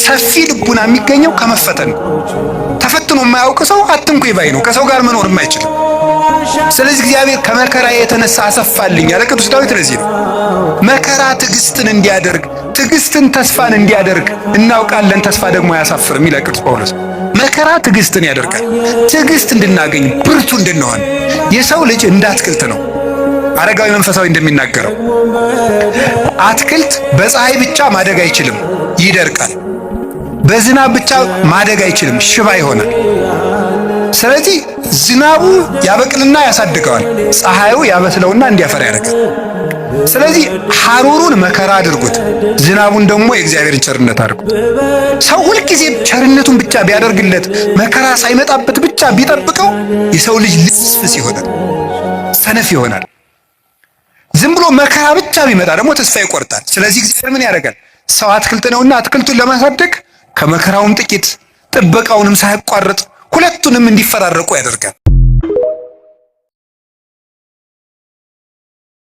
ሰፊ ልቡና የሚገኘው ከመፈተን ነው። ተፈትኖ የማያውቅ ሰው አትንኩኝ ባይ ነው። ከሰው ጋር መኖር የማይችልም። ስለዚህ እግዚአብሔር ከመከራ የተነሳ አሰፋልኝ ያለ ቅዱስ ዳዊት ለዚህ ነው። መከራ ትዕግስትን እንዲያደርግ፣ ትዕግስትን ተስፋን እንዲያደርግ እናውቃለን። ተስፋ ደግሞ አያሳፍርም ይላል ቅዱስ ጳውሎስ። መከራ ትዕግስትን ያደርጋል። ትዕግስት እንድናገኝ ብርቱ እንድንሆን። የሰው ልጅ እንደ አትክልት ነው። አረጋዊ መንፈሳዊ እንደሚናገረው አትክልት በፀሐይ ብቻ ማደግ አይችልም፣ ይደርቃል። በዝናብ ብቻ ማደግ አይችልም፣ ሽባ ይሆናል። ስለዚህ ዝናቡ ያበቅልና ያሳድገዋል፣ ፀሐዩ ያበስለውና እንዲያፈራ ያደርጋል። ስለዚህ ሐሩሩን መከራ አድርጉት፣ ዝናቡን ደግሞ የእግዚአብሔርን ቸርነት አድርጉት። ሰው ሁልጊዜ ቸርነቱን ብቻ ቢያደርግለት መከራ ሳይመጣበት ብቻ ቢጠብቀው የሰው ልጅ ልፍስፍስ ይሆናል፣ ሰነፍ ይሆናል። ዝም ብሎ መከራ ብቻ ቢመጣ ደግሞ ተስፋ ይቆርጣል። ስለዚህ እግዚአብሔር ምን ያደርጋል? ሰው አትክልት ነውና አትክልቱን ለማሳደግ ከመከራውም ጥቂት ጥበቃውንም ሳያቋርጥ ሁለቱንም እንዲፈራረቁ ያደርጋል።